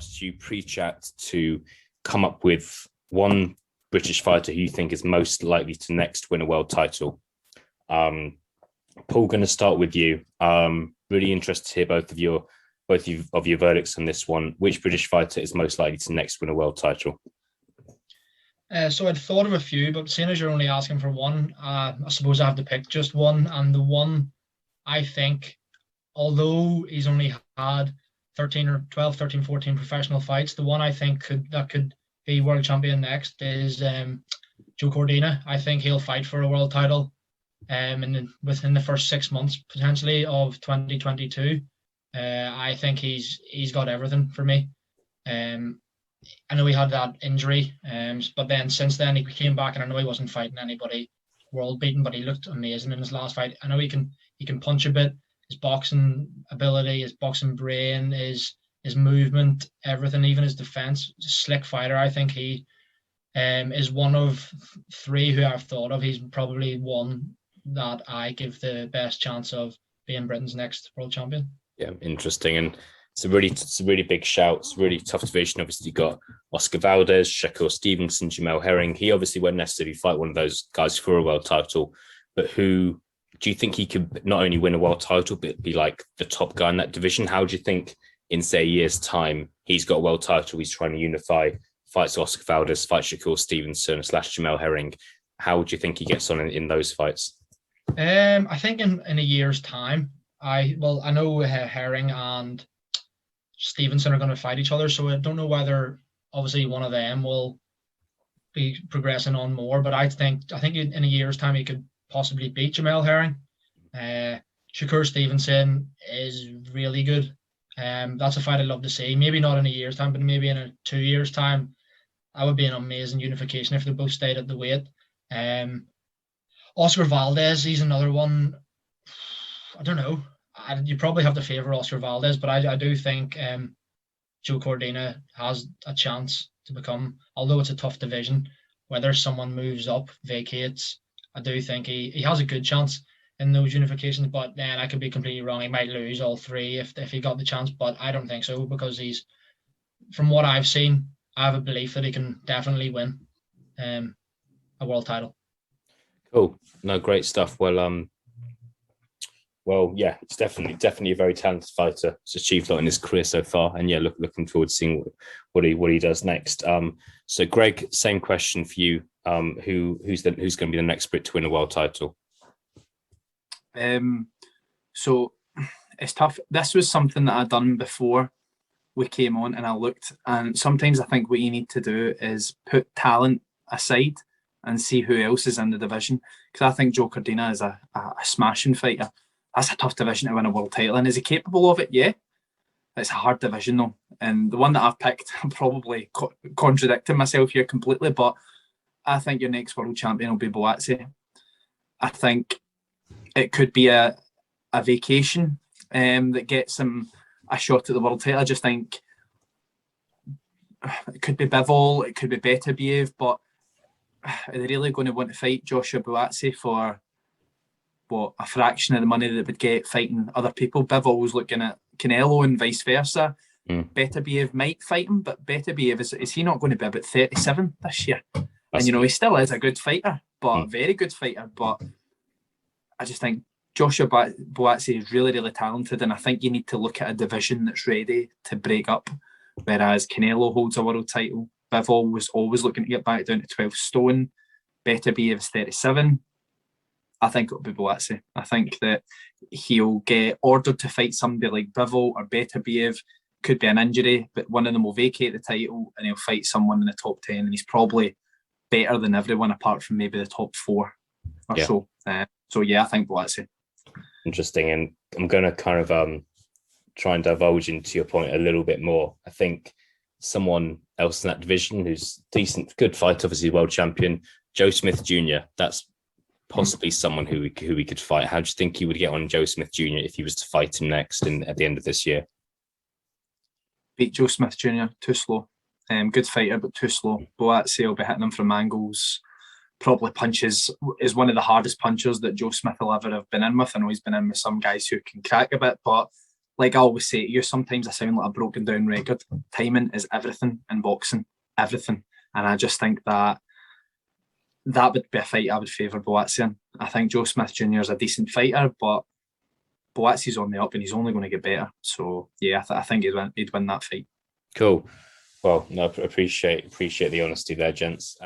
asked you pre-chat to come up with one British fighter who you think is most likely to next win a world title. Paul, going to start with you. Really interested to hear both of your verdicts on this one. Which British fighter is most likely to next win a world title? So I'd thought of a few, but seeing as you're only asking for one, I suppose I have to pick just one. And the one I think, although he's only had 13, 14 professional fights, the one I think could be world champion next is Joe Cordina. I think he'll fight for a world title within the first 6 months potentially of 2022. I think he's got everything for me. I know he had that injury, but then since then he came back, and I know he wasn't fighting anybody world beaten, but he looked amazing in his last fight. I know he can punch a bit. His boxing ability, his boxing brain, his movement, everything, even his defense, slick fighter. I think he is one of three who I've thought of. He's probably one that I give the best chance of being Britain's next world champion. Yeah, interesting. And it's a really big shout. It's a really tough division. Obviously, you got Oscar Valdez, Shakur Stevenson, Jamel Herring. He obviously won't necessarily fight one of those guys for a world title, but who do you think he could not only win a world title, but be like the top guy in that division? How do you think in, say, a year's time, he's got a world title, he's trying to unify, fights Oscar Valdez, fights Shakur Stevenson / Jamel Herring? How do you think he gets on in those fights? I think in a year's time, I know Herring and Stevenson are going to fight each other, so I don't know whether obviously one of them will be progressing on more, but I think in a year's time he could possibly beat Jamel Herring. Shakur Stevenson is really good. That's a fight I'd love to see. Maybe not in a year's time, but maybe in a 2 years' time. That would be an amazing unification if they both stayed at the weight. Oscar Valdez, he's another one. I don't know. You probably have to favour Oscar Valdez, but I do think Joe Cordina has a chance to become, although it's a tough division, whether someone moves up, vacates, I do think he has a good chance in those unifications, but then I could be completely wrong. He might lose all three if he got the chance, but I don't think so, because from what I've seen, I have a belief that he can definitely win a world title. Cool. No, great stuff. Well, yeah, it's definitely a very talented fighter. He's achieved a lot in his career so far, and yeah, looking forward to seeing what he does next. So, Greg, same question for you. Who's going to be the next Brit to win a world title? So it's tough. This was something that I'd done before we came on, and I looked. And sometimes I think what you need to do is put talent aside and see who else is in the division. Because I think Joe Cordina is a smashing fighter. That's a tough division to win a world title. And is he capable of it? Yeah. It's a hard division though. And the one that I've picked, I'm probably contradicting myself here completely, but I think your next world champion will be Buatsi. I think it could be a vacation that gets him a shot at the world title. I just think it could be Bivol, it could be Beterbiev, but are they really going to want to fight Joshua Buatsi for a fraction of the money that they would get fighting other people? Bivol was looking at Canelo and vice versa. Beterbiev might fight him, but Beterbiev, is he not going to be about 37 this year? And he still is a good fighter, but very good fighter. But I just think Joshua Buatsi is really, really talented, and I think you need to look at a division that's ready to break up. Whereas Canelo holds a world title, Bivol was always looking to get back down to 12 stone. Beterbiev is 37. I think it'll be Buatsi. I think that he'll get ordered to fight somebody like Bivol or Beterbiev. Could be an injury, but one of them will vacate the title and he'll fight someone in the top 10, and he's probably better than everyone apart from maybe the top 4 or so. So yeah, I think Buatsi. Interesting. And I'm going to kind of try and divulge into your point a little bit more. I think someone else in that division who's decent, good fighter, obviously world champion, Joe Smith Jr. That's possibly someone who we could fight. How do you think he would get on Joe Smith Jr. if he was to fight him next at the end of this year? Beat Joe Smith Jr. Too slow. Good fighter, but too slow. Buatsi will be hitting him from angles. Probably punches is one of the hardest punchers that Joe Smith will ever have been in with. I know he's been in with some guys who can crack a bit, but like I always say to you, sometimes I sound like a broken down record. Timing is everything in boxing, everything. And I just think that would be a fight I would favour Buatsi in. I think Joe Smith Jr. is a decent fighter, but Buatsi's on the up and he's only going to get better. So yeah, I think he'd win that fight. Cool. Well, no, appreciate the honesty there, gents.